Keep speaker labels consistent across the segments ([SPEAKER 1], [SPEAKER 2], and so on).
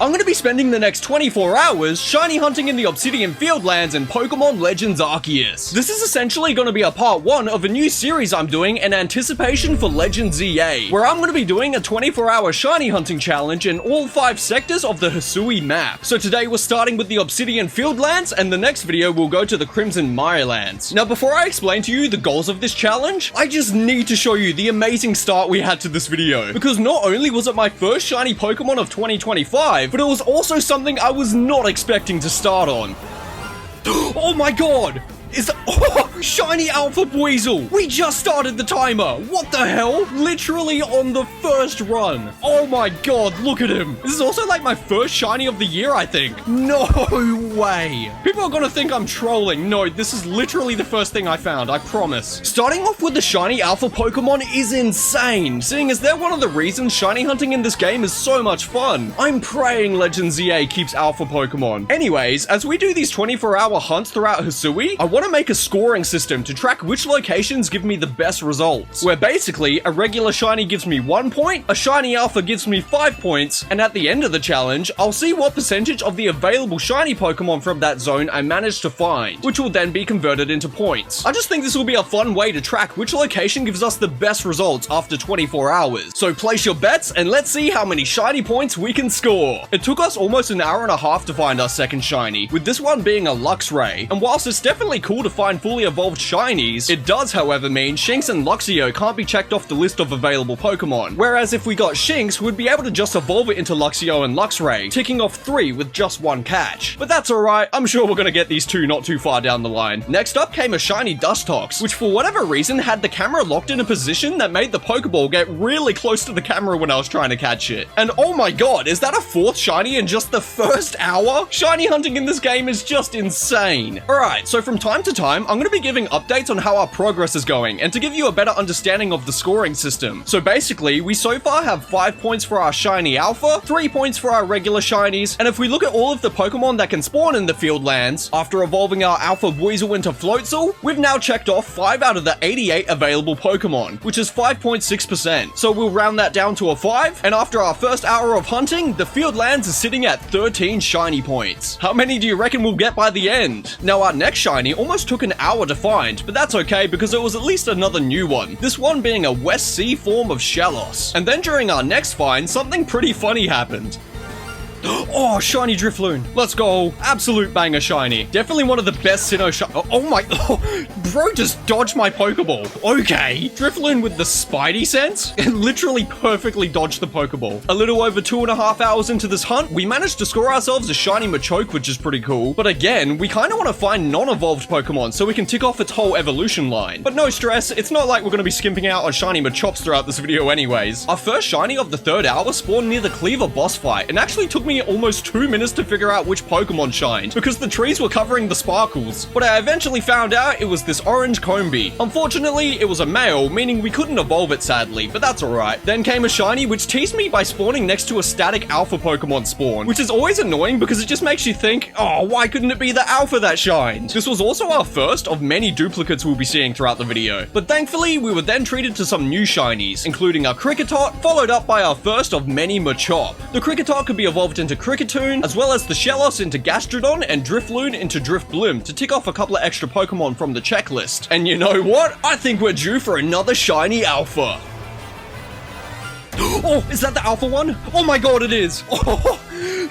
[SPEAKER 1] I'm going to be spending the next 24 hours shiny hunting in the Obsidian Fieldlands in Pokemon Legends Arceus. This is essentially going to be a part 1 of a new series I'm doing in anticipation for Legends EA, where I'm going to be doing a 24-hour shiny hunting challenge in all 5 sectors of the Hisui map. So today we're starting with the Obsidian Fieldlands, and the next video we'll go to the Crimson Mirelands. Now before I explain to you the goals of this challenge, I just need to show you the amazing start we had to this video, because not only was it my first shiny Pokemon of 2025, but it was also something I was not expecting to start on. Oh my god! Is that— oh, shiny Alpha Buizel! We just started the timer! What the hell? Literally on the first run. Oh my god, look at him. This is also like my first shiny of the year, I think. No way. People are gonna think I'm trolling. No, this is literally the first thing I found, I promise. Starting off with the shiny Alpha Pokemon is insane, seeing as they're one of the reasons shiny hunting in this game is so much fun. I'm praying Legends EA keeps Alpha Pokemon. Anyways, as we do these 24-hour hunts throughout Hisui, I want to make a scoring system to track which locations give me the best results, where basically a regular shiny gives me 1 point, a shiny alpha gives me 5 points, and at the end of the challenge, I'll see what percentage of the available shiny Pokemon from that zone I managed to find, which will then be converted into points. I just think this will be a fun way to track which location gives us the best results after 24 hours. So place your bets and let's see how many shiny points we can score. It took us almost an hour and a half to find our second shiny, with this one being a Luxray, and whilst it's definitely cool to find fully evolved shinies, it does however mean Shinx and Luxio can't be checked off the list of available Pokemon, whereas if we got Shinx, we'd be able to just evolve it into Luxio and Luxray, ticking off 3 with just 1 catch. But that's alright, I'm sure we're gonna get these 2 not too far down the line. Next up came a shiny Dustox, which for whatever reason had the camera locked in a position that made the Pokeball get really close to the camera when I was trying to catch it. And oh my god, is that a 4th shiny in just the first hour? Shiny hunting in this game is just insane. Alright, so from time to time, I'm going to be giving updates on how our progress is going and to give you a better understanding of the scoring system. So basically, we so far have 5 points for our shiny alpha, 3 points for our regular shinies, and if we look at all of the Pokemon that can spawn in the Fieldlands, after evolving our Alpha Buizel into Floatzel, we've now checked off 5 out of the 88 available Pokemon, which is 5.6%. So we'll round that down to a 5, and after our first hour of hunting, the Fieldlands is sitting at 13 shiny points. How many do you reckon we'll get by the end? Now our next shiny almost took an hour to find, but that's okay because it was at least another new one. This one being a West Sea form of Shellos. And then during our next find, something pretty funny happened. Oh, shiny Drifloon. Let's go. Absolute banger shiny. Definitely one of the best Sinnoh oh my, bro just dodged my Pokeball. Okay. Drifloon with the Spidey sense. It literally perfectly dodged the Pokeball. A little over 2.5 hours into this hunt, we managed to score ourselves a shiny Machoke, which is pretty cool. But again, we kind of want to find non-evolved Pokemon so we can tick off its whole evolution line. But no stress, it's not like we're going to be skimping out on shiny Machops throughout this video anyways. Our first shiny of the 3rd hour spawned near the Cleaver boss fight and actually took me almost 2 minutes to figure out which Pokemon shined, because the trees were covering the sparkles. But I eventually found out it was this orange Combee. Unfortunately, it was a male, meaning we couldn't evolve it sadly, but that's alright. Then came a shiny which teased me by spawning next to a static alpha Pokemon spawn, which is always annoying because it just makes you think, oh, why couldn't it be the alpha that shined? This was also our first of many duplicates we'll be seeing throughout the video. But thankfully, we were then treated to some new shinies, including our Kricketot, followed up by our first of many Machop. The Kricketot could be evolved into Kricketune, as well as the Shellos into Gastrodon and Drifloon into Drifblim to tick off a couple of extra Pokemon from the checklist. And you know what? I think we're due for another shiny alpha. Oh, is that the alpha one? Oh my god, it is. Oh,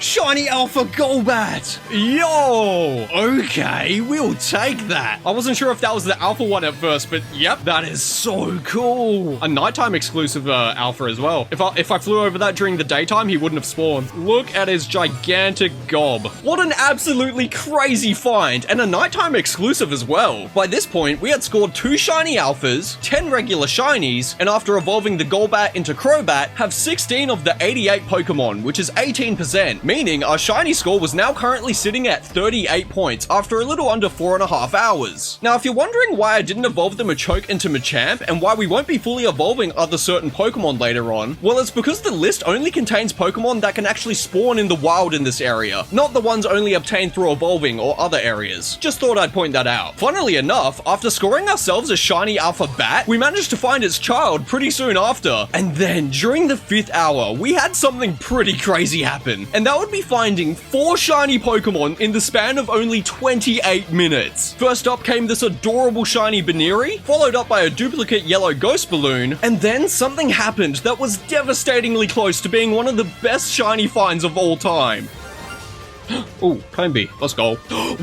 [SPEAKER 1] shiny alpha Golbat. Yo, okay, we'll take that. I wasn't sure if that was the alpha one at first, but yep, that is so cool. A nighttime exclusive alpha as well. If I flew over that during the daytime, he wouldn't have spawned. Look at his gigantic gob. What an absolutely crazy find, and a nighttime exclusive as well. By this point, we had scored 2 shiny alphas, 10 regular shinies, and after evolving the Golbat into Crobat, have 16 of the 88 Pokemon, which is 18%, meaning our shiny score was now currently sitting at 38 points after a little under 4.5 hours. Now, if you're wondering why I didn't evolve the Machoke into Machamp and why we won't be fully evolving other certain Pokemon later on, well, it's because the list only contains Pokemon that can actually spawn in the wild in this area, not the ones only obtained through evolving or other areas. Just thought I'd point that out. Funnily enough, after scoring ourselves a shiny Alpha Bat, we managed to find its child pretty soon after, and then during the 5th hour, we had something pretty crazy happen. and that would be finding 4 shiny Pokemon in the span of only 28 minutes. First up came this adorable shiny Baneri, followed up by a duplicate yellow ghost balloon, and then something happened that was devastatingly close to being one of the best shiny finds of all time. Oh, Combi, let's go.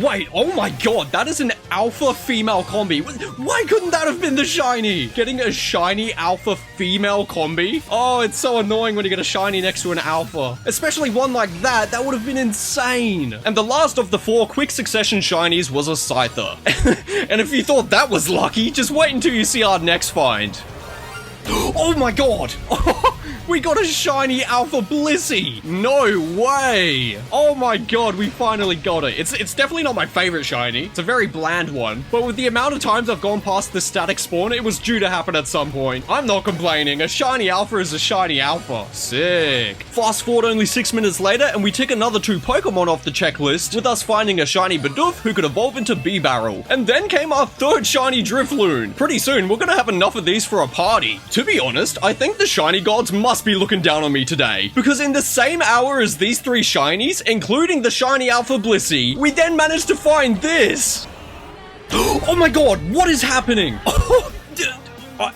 [SPEAKER 1] Wait, oh my god, that is an alpha female combi. Why couldn't that have been the shiny? Getting a shiny alpha female combi? Oh, it's so annoying when you get a shiny next to an alpha. Especially one like that, that would have been insane. And the last of the 4 quick succession shinies was a Scyther. And if you thought that was lucky, just wait until you see our next find. Oh my god! We got a shiny Alpha Blissey! No way! Oh my god, we finally got it. It's definitely not my favorite shiny. It's a very bland one. But with the amount of times I've gone past the static spawn, it was due to happen at some point. I'm not complaining. A shiny Alpha is a shiny Alpha. Sick. Fast forward only 6 minutes later, and we tick another 2 Pokemon off the checklist, with us finding a shiny Bidoof who could evolve into B-Barrel. And then came our 3rd shiny Drifloon. Pretty soon, we're gonna have enough of these for a party. To be honest, I think the shiny gods must be looking down on me today, because in the same hour as these 3 shinies, including the shiny Alpha Blissey, we then managed to find this. Oh my god, what is happening?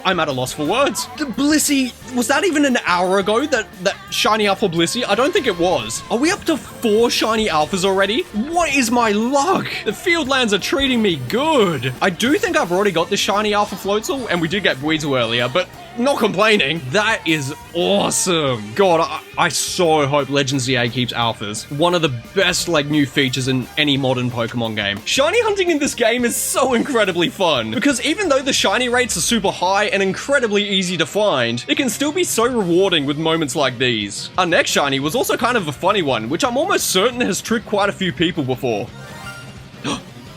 [SPEAKER 1] I'm at a loss for words. The Blissey, was that even an hour ago, that shiny Alpha Blissey? I don't think it was. Are we up to 4 shiny Alphas already? What is my luck? The Fieldlands are treating me good. I do think I've already got the shiny Alpha Floatzel, and we did get Weasel earlier, but not complaining. That is awesome. God, I so hope Legends ZA keeps alphas. One of the best, new features in any modern Pokemon game. Shiny hunting in this game is so incredibly fun, because even though the shiny rates are super high and incredibly easy to find, it can still be so rewarding with moments like these. Our next shiny was also kind of a funny one, which I'm almost certain has tricked quite a few people before.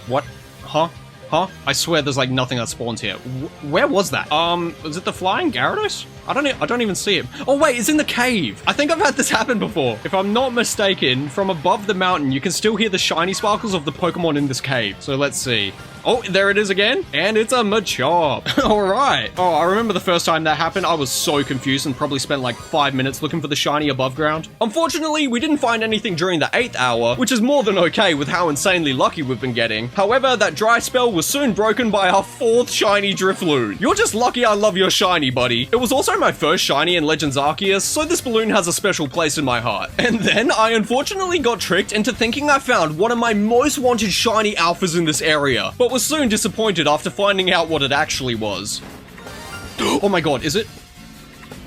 [SPEAKER 1] What? Huh? Huh? I swear there's nothing that spawns here. Where was that? Was it the flying Gyarados? I don't even see him. Oh wait, it's in the cave. I think I've had this happen before. If I'm not mistaken, from above the mountain, you can still hear the shiny sparkles of the Pokemon in this cave. So let's see. Oh, there it is again. And it's a Machop. All right. Oh, I remember the first time that happened. I was so confused and probably spent 5 minutes looking for the shiny above ground. Unfortunately, we didn't find anything during the 8th hour, which is more than okay with how insanely lucky we've been getting. However, that dry spell was soon broken by our 4th shiny Drifloon. You're just lucky I love your shiny, buddy. It was also my first shiny in Legends Arceus, so this balloon has a special place in my heart. And then I unfortunately got tricked into thinking I found one of my most wanted shiny alphas in this area, but was soon disappointed after finding out what it actually was. Oh my god, is it?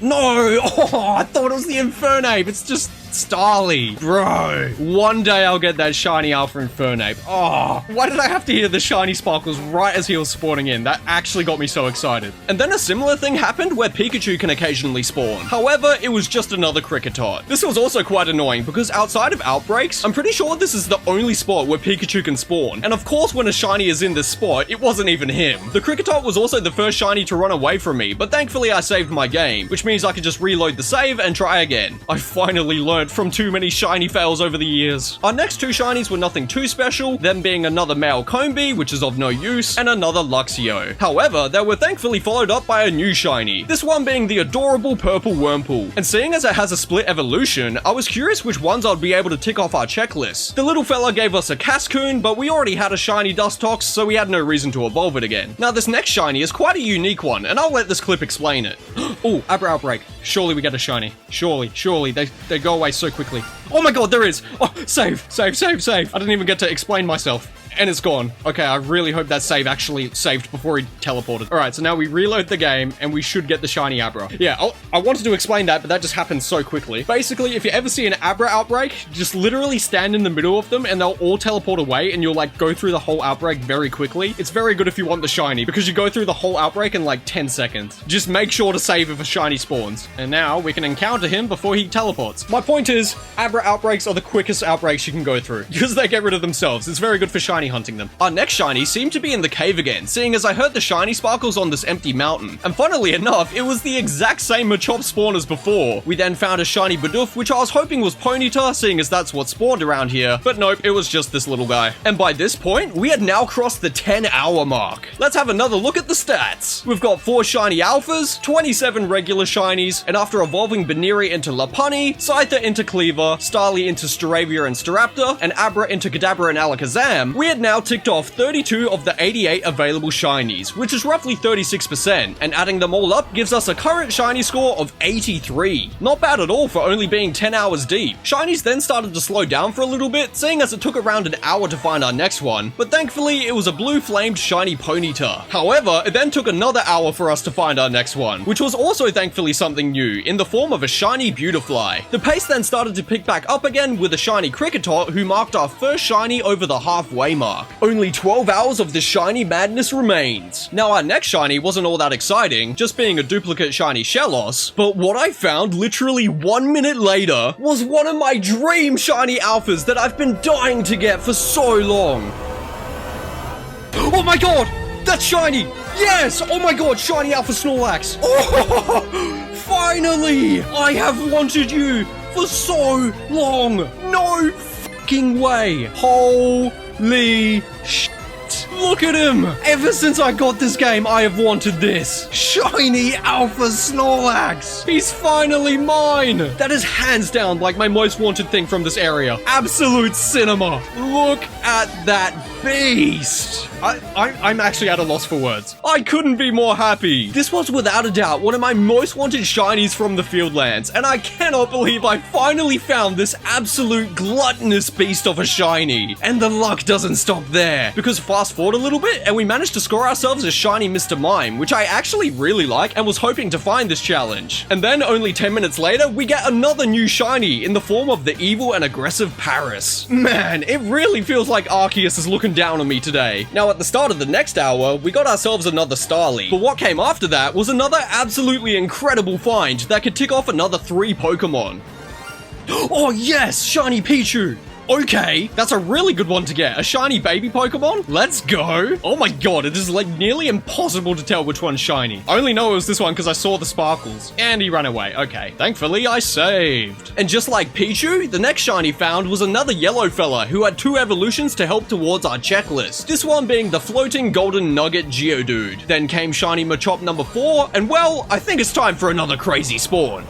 [SPEAKER 1] No! Oh, I thought it was the Infernape. It's just Starly. Bro, one day I'll get that shiny Alpha Infernape. Oh, why did I have to hear the shiny sparkles right as he was spawning in? That actually got me so excited. And then a similar thing happened where Pikachu can occasionally spawn. However, it was just another Kricketot. This was also quite annoying because outside of outbreaks, I'm pretty sure this is the only spot where Pikachu can spawn. And of course, when a shiny is in this spot, it wasn't even him. The Kricketot was also the first shiny to run away from me, but thankfully I saved my game, which means I can just reload the save and try again. I finally learned from too many shiny fails over the years. Our next 2 shinies were nothing too special, them being another male Combi, which is of no use, and another Luxio. However, they were thankfully followed up by a new shiny, this one being the adorable purple Wurmple. And seeing as it has a split evolution, I was curious which ones I'd be able to tick off our checklist. The little fella gave us a Cascoon, but we already had a shiny Dustox, so we had no reason to evolve it again. Now this next shiny is quite a unique one, and I'll let this clip explain it. Oh, Abra Outbreak. Surely we get a shiny. Surely. They go away so quickly. Oh my god, there is! Oh, save. I didn't even get to explain myself. And it's gone. Okay, I really hope that save actually saved before he teleported. Alright, so now we reload the game, and we should get the shiny Abra. Yeah, I wanted to explain that, but that just happened so quickly. Basically, if you ever see an Abra outbreak, just literally stand in the middle of them, and they'll all teleport away, and you'll, go through the whole outbreak very quickly. It's very good if you want the shiny, because you go through the whole outbreak in, 10 seconds. Just make sure to save if a shiny spawns. And now, we can encounter him before he teleports. My point is, Abra outbreaks are the quickest outbreaks you can go through, because they get rid of themselves. It's very good for shiny shiny hunting them. Our next shiny seemed to be in the cave again, seeing as I heard the shiny sparkles on this empty mountain. And funnily enough, it was the exact same Machop spawn as before. We then found a shiny Bidoof, which I was hoping was Ponyta, seeing as that's what spawned around here. But nope, it was just this little guy. And by this point, we had now crossed the 10-hour mark. Let's have another look at the stats. We've got 4 shiny alphas, 27 regular shinies, and after evolving Baneri into Lopunny, Scyther into Cleaver, Starly into Staravia and Staraptor, and Abra into Kadabra and Alakazam, we had now ticked off 32 of the 88 available shinies, which is roughly 36%, and adding them all up gives us a current shiny score of 83. Not bad at all for only being 10 hours deep. Shinies then started to slow down for a little bit, seeing as it took around an hour to find our next one, but thankfully it was a blue flamed shiny Ponyta. However, it then took another hour for us to find our next one, which was also thankfully something new, in the form of a shiny Beautifly. The pace then started to pick back up again with a shiny Kricketot, who marked our first shiny over the halfway mark. Only 12 hours of this shiny madness remains. Now our next shiny wasn't all that exciting, just being a duplicate shiny Shellos, but what I found literally 1 minute later was one of my dream shiny alphas that I've been dying to get for so long. Oh my god! That's shiny! Yes! Oh my god, shiny alpha Snorlax! Oh! Finally! I have wanted you for so long! No fucking way! Holy shit! Look at him! Ever since I got this game, I have wanted this. Shiny Alpha Snorlax! He's finally mine! That is hands down like my most wanted thing from this area. Absolute cinema. Look at that beast! I'm actually at a loss for words. I couldn't be more happy. This was without a doubt one of my most wanted shinies from the Fieldlands, and I cannot believe I finally found this absolute gluttonous beast of a shiny. And the luck doesn't stop there, because fast forward a little bit and we managed to score ourselves a shiny Mr. Mime, which I actually really like and was hoping to find this challenge. And then only 10 minutes later, we get another new shiny in the form of the evil and aggressive Paris. Man, it really feels like Arceus is looking down on me today. Now at the start of the next hour, we got ourselves another Starly, but what came after that was another absolutely incredible find that could tick off another 3 Pokemon. Oh yes, shiny Pichu! Okay, that's a really good one to get. A shiny baby Pokemon? Let's go. Oh my god, it is like nearly impossible to tell which one's shiny. I only know it was this one because I saw the sparkles. And he ran away. Okay, thankfully I saved. And just like Pichu, the next shiny found was another yellow fella who had 2 evolutions to help towards our checklist. This one being the floating golden nugget Geodude. Then came shiny Machop number 4, and well, I think it's time for another crazy spawn.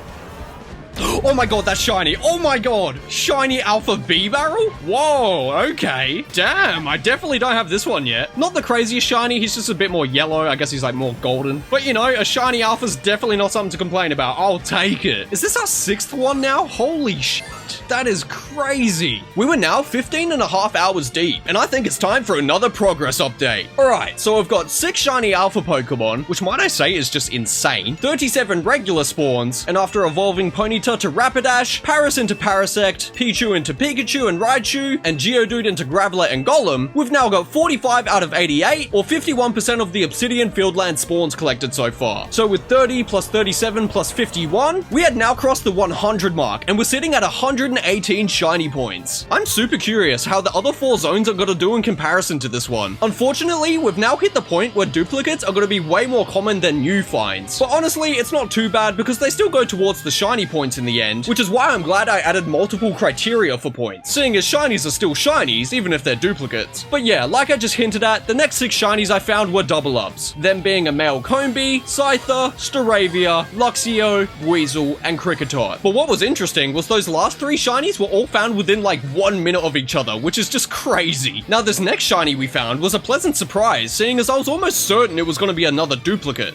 [SPEAKER 1] Oh my god, that's shiny. Oh my god. Shiny Alpha B-Barrel? Whoa, okay. Damn, I definitely don't have this one yet. Not the craziest shiny, he's just a bit more yellow. I guess he's like more golden. But you know, a shiny Alpha's definitely not something to complain about. I'll take it. Is this our 6th one now? Holy shit. That is crazy. We were now 15.5 hours deep, and I think it's time for another progress update. Alright, so I've got 6 shiny Alpha Pokemon, which might I say is just insane, 37 regular spawns, and after evolving Ponyta to Rapidash, Paris into Parasect, Pichu into Pikachu and Raichu, and Geodude into Graveler and Golem, we've now got 45 out of 88, or 51% of the Obsidian Fieldlands spawns collected so far. So with 30 plus 37 plus 51, we had now crossed the 100 mark, and we're sitting at 118 shiny points. I'm super curious how the other 4 zones are gonna do in comparison to this one. Unfortunately, we've now hit the point where duplicates are gonna be way more common than new finds. But honestly, it's not too bad because they still go towards the shiny points in the end, which is why I'm glad I added multiple criteria for points, seeing as shinies are still shinies, even if they're duplicates. But yeah, like I just hinted at, the next 6 shinies I found were double ups, them being a male Combee, Scyther, Staravia, Luxio, Weasel, and Kricketot. But what was interesting was those last 3 shinies were all found within like 1 minute of each other, which is just crazy. Now this next shiny we found was a pleasant surprise, seeing as I was almost certain it was going to be another duplicate.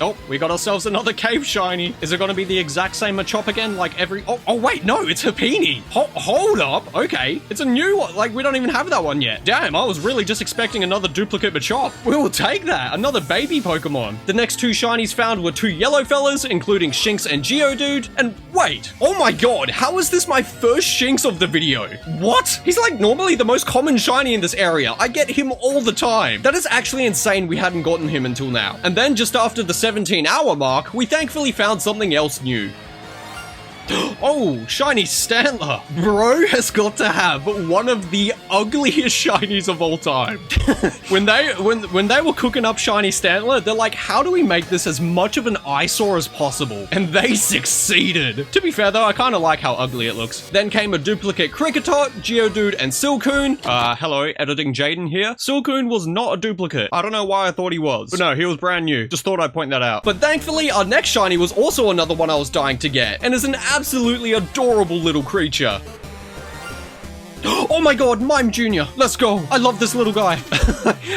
[SPEAKER 1] Oh, we got ourselves another cave shiny. Is it going to be the exact same Machop again, like every... Oh wait, no, it's Happiny. Hold up. Okay, it's a new one. Like, we don't even have that one yet. Damn, I was really just expecting another duplicate Machop. We will take that. Another baby Pokemon. The next 2 shinies found were 2 yellow fellas, including Shinx and Geodude. And wait, oh my god, how is this my first Shinx of the video? What? He's like normally the most common shiny in this area. I get him all the time. That is actually insane we hadn't gotten him until now. And then just after the 17-hour mark, we thankfully found something else new. Oh, shiny Stantler. Bro has got to have one of the ugliest shinies of all time. when they were cooking up shiny Stantler, they're like, how do we make this as much of an eyesore as possible? And they succeeded. To be fair though, I kind of like how ugly it looks. Then came a duplicate Kricketot, Geodude, and Silcoon. Hello, editing Jayden here. Silcoon was not a duplicate. I don't know why I thought he was. But no, he was brand new. Just thought I'd point that out. But thankfully, our next shiny was also another one I was dying to get, and is an absolutely adorable little creature. Oh my god, Mime Jr. Let's go. I love this little guy.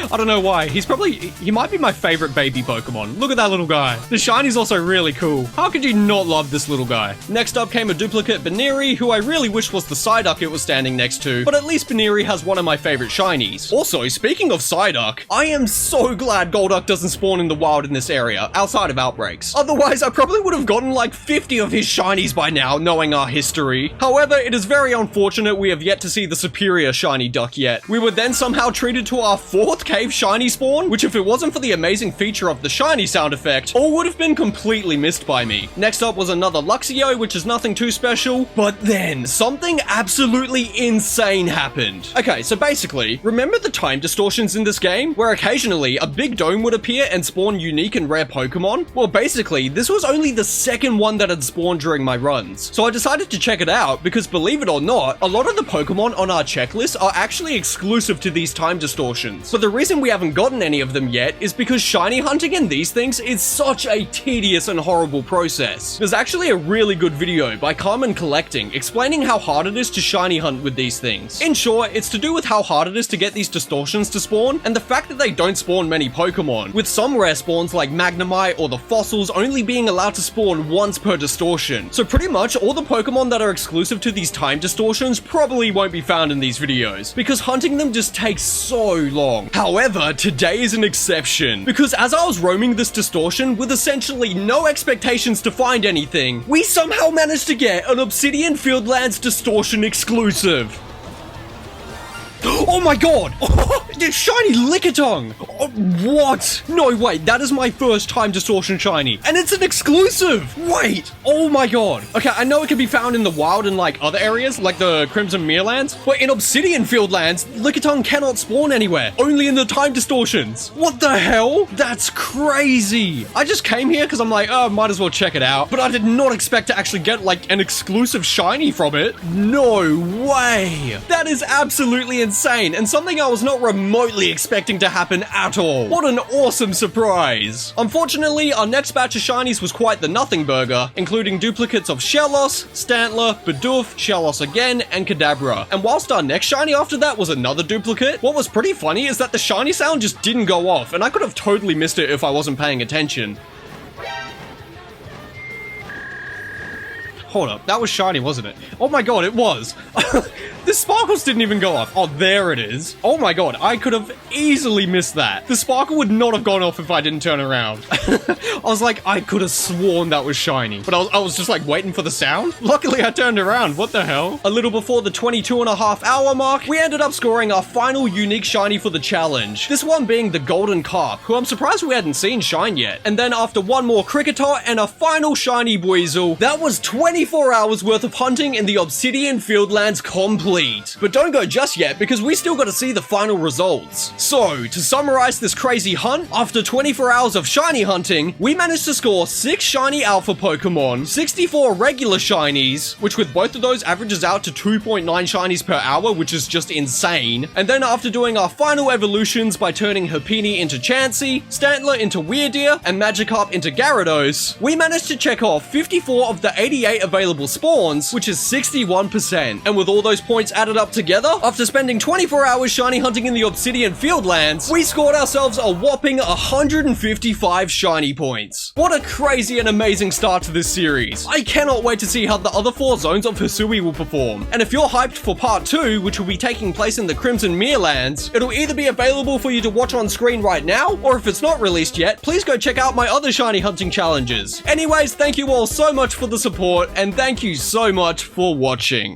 [SPEAKER 1] I don't know why. He might be my favorite baby Pokemon. Look at that little guy. The shiny's also really cool. How could you not love this little guy? Next up came a duplicate Baneri, who I really wish was the Psyduck it was standing next to, but at least Baneri has one of my favorite shinies. Also, speaking of Psyduck, I am so glad Golduck doesn't spawn in the wild in this area, outside of outbreaks. Otherwise, I probably would have gotten like 50 of his shinies by now, knowing our history. However, it is very unfortunate we have yet to see the superior shiny duck yet. We were then somehow treated to our 4th cave shiny spawn, which if it wasn't for the amazing feature of the shiny sound effect, all would have been completely missed by me. Next up was another Luxio, which is nothing too special, but then something absolutely insane happened. Okay, so basically, remember the time distortions in this game, where occasionally a big dome would appear and spawn unique and rare Pokemon? Well, basically, this was only the second one that had spawned during my runs. So I decided to check it out, because believe it or not, a lot of the Pokemon on our checklist are actually exclusive to these time distortions. But the reason we haven't gotten any of them yet is because shiny hunting in these things is such a tedious and horrible process. There's actually a really good video by Carmen Collecting explaining how hard it is to shiny hunt with these things. In short, it's to do with how hard it is to get these distortions to spawn, and the fact that they don't spawn many Pokemon, with some rare spawns like Magnemite or the fossils only being allowed to spawn once per distortion. So pretty much all the Pokemon that are exclusive to these time distortions probably won't be found in these videos, because hunting them just takes so long. However, today is an exception, because as I was roaming this distortion with essentially no expectations to find anything, we somehow managed to get an Obsidian Fieldlands distortion exclusive. Oh my god! It's shiny Lickitung! Oh, what? No, wait, that is my first time distortion shiny. And it's an exclusive! Wait! Oh my god. Okay, I know it can be found in the wild in like other areas, like the Crimson Merelands, but in Obsidian Fieldlands, Lickitung cannot spawn anywhere. Only in the time distortions. What the hell? That's crazy! I just came here because I'm like, oh, might as well check it out. But I did not expect to actually get like an exclusive shiny from it. No way! That is absolutely insane, and something I was not remotely expecting to happen at all. What an awesome surprise. Unfortunately, our next batch of shinies was quite the nothing burger, including duplicates of Shellos, Stantler, Bidoof, Shellos again, and Kadabra. And whilst our next shiny after that was another duplicate, what was pretty funny is that the shiny sound just didn't go off, and I could have totally missed it if I wasn't paying attention. Hold up, that was shiny, wasn't it? Oh my god, it was. The sparkles didn't even go off. Oh, there it is. Oh my god, I could have easily missed that. The sparkle would not have gone off if I didn't turn around. I was like, I could have sworn that was shiny. But I was just like waiting for the sound. Luckily, I turned around. What the hell? A little before the 22.5-hour mark, we ended up scoring our final unique shiny for the challenge. This one being the Golden Carp, who I'm surprised we hadn't seen shine yet. And then after one more Kricketot and a final shiny Buizel, that was 24 hours worth of hunting in the Obsidian Fieldlands complete. But don't go just yet, because we still got to see the final results. So, to summarize this crazy hunt, after 24 hours of shiny hunting, we managed to score 6 shiny alpha Pokemon, 64 regular shinies, which with both of those averages out to 2.9 shinies per hour, which is just insane. And then after doing our final evolutions by turning Happiny into Chansey, Stantler into Weirdeer, and Magikarp into Gyarados, we managed to check off 54 of the 88 available spawns, which is 61%. And with all those points added up together, after spending 24 hours shiny hunting in the Obsidian Fieldlands, we scored ourselves a whopping 155 shiny points. What a crazy and amazing start to this series. I cannot wait to see how the other 4 zones of Hisui will perform. And if you're hyped for part 2, which will be taking place in the Crimson Merelands, it'll either be available for you to watch on screen right now, or if it's not released yet, please go check out my other shiny hunting challenges. Anyways, thank you all so much for the support, and thank you so much for watching.